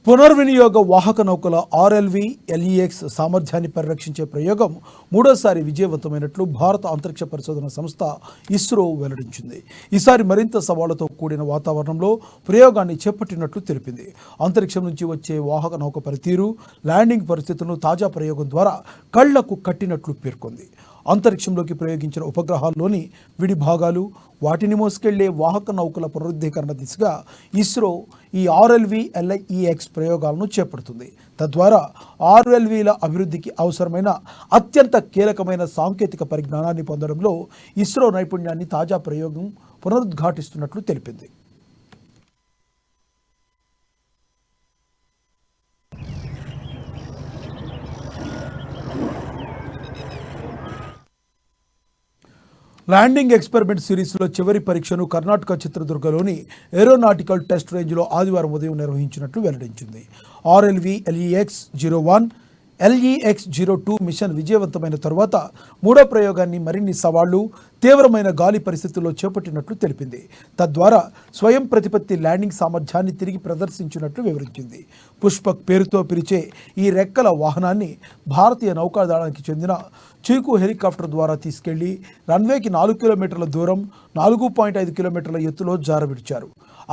పునర్వినియోగ వాహక నౌకల RLV LEX సామర్థ్యాన్ని పరిరక్షించే ప్రయోగం మూడోసారి విజయవంతమైనట్లు భారత అంతరిక్ష పరిశోధన సంస్థ ఇస్రో వెల్లడించింది. ఈసారి మరింత సవాళ్లతో కూడిన వాతావరణంలో ప్రయోగాన్ని చేపట్టినట్లు తెలిపింది. అంతరిక్షం నుంచి వచ్చే వాహక నౌక పనితీరు, ల్యాండింగ్ పరిస్థితులను తాజా ప్రయోగం ద్వారా కళ్లకు కట్టినట్లు పేర్కొంది. అంతరిక్షంలోకి ప్రయోగించిన ఉపగ్రహాల్లోని విడి భాగాలు, వాటిని మోసుకెళ్లే వాహక నౌకల పునరుద్ధీకరణ దిశగా ఇస్రో ఈ ఆర్ఎల్వి ఎల్ఈఎక్స్ ప్రయోగాలను చేపడుతుంది. తద్వారా ఆర్ఎల్వీల అభివృద్ధికి అవసరమైన అత్యంత కీలకమైన సాంకేతిక పరిజ్ఞానాన్ని పొందడంలో ఇస్రో నైపుణ్యాన్ని తాజా ప్రయోగం పునరుద్ఘాటిస్తున్నట్లు తెలిపింది. ల్యాండింగ్ ఎక్స్పెరిమెంట్ సిరీస్లో చివరి పరీక్షను కర్ణాటక చిత్రదుర్గలోని ఏరోనాటికల్ టెస్ట్ రేంజ్లో ఆదివారం ఉదయం నిర్వహించినట్లు వెల్లడించింది. ఆర్ఎల్వి ఎల్ఈఎక్స్ 01, ఎల్ఈఎక్స్ 02 మిషన్ విజయవంతమైన తరువాత మూడో ప్రయోగాన్ని మరిన్ని సవాళ్లు, తీవ్రమైన గాలి పరిస్థితుల్లో చేపట్టినట్లు తెలిపింది. తద్వారా స్వయం ప్రతిపత్తి ల్యాండింగ్ సామర్థ్యాన్ని తిరిగి ప్రదర్శించినట్లు వివరించింది. పుష్పక్ పేరుతో పిలిచే ఈ రెక్కల వాహనాన్ని భారతీయ నౌకాదళానికి చెందిన చీకు హెలికాప్టర్ ద్వారా తీసుకెళ్లి రన్వేకి 4 కిలోమీటర్ల దూరం 4.5 కిలోమీటర్ల ఎత్తులో జారవిడిచారు.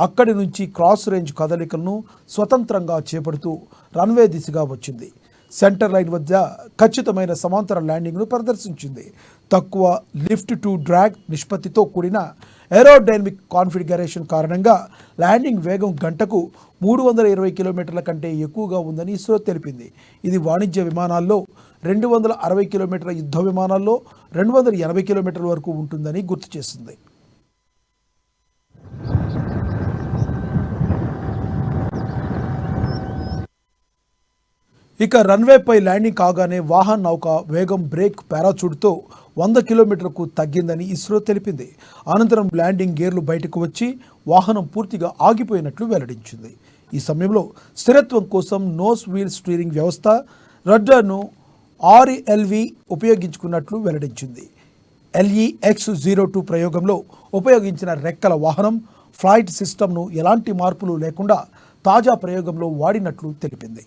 అక్కడి నుంచి క్రాస్ రేంజ్ కదలికలను స్వతంత్రంగా చేపడుతూ రన్వే దిశగా వచ్చింది. సెంటర్ లైన్ వద్ద ఖచ్చితమైన సమాంతర ల్యాండింగ్ను ప్రదర్శించింది. తక్కువ లిఫ్ట్ టు డ్రాగ్ నిష్పత్తితో కూడిన ఏరోడైనమిక్ కాన్ఫిగరేషన్ కారణంగా ల్యాండింగ్ వేగం గంటకు 320 కిలోమీటర్ల కంటే ఎక్కువగా ఉందని ఇస్రో తెలిపింది. ఇది వాణిజ్య విమానాల్లో 260 కిలోమీటర్ల, యుద్ధ విమానాల్లో 280 కిలోమీటర్ల వరకు ఉంటుందని గుర్తు చేసింది. ఇక రన్వేపై ల్యాండింగ్ కాగానే వాహన నౌక వేగం బ్రేక్ పారాచూట్తో 100 కిలోమీటర్లకు తగ్గిందని ఇస్రో తెలిపింది. అనంతరం ల్యాండింగ్ గేర్లు బయటకు వచ్చి వాహనం పూర్తిగా ఆగిపోయినట్లు వెల్లడించింది. ఈ సమయంలో స్థిరత్వం కోసం నోస్ వీల్ స్టీరింగ్ వ్యవస్థ, రడ్డర్ను ఆర్ఎల్వి ఉపయోగించుకున్నట్లు వెల్లడించింది. ఎల్ఈఎక్స్ 02 ప్రయోగంలో ఉపయోగించిన రెక్కల వాహనం, ఫ్లైట్ సిస్టమ్ను ఎలాంటి మార్పులు లేకుండా తాజా ప్రయోగంలో వాడినట్లు తెలిపింది.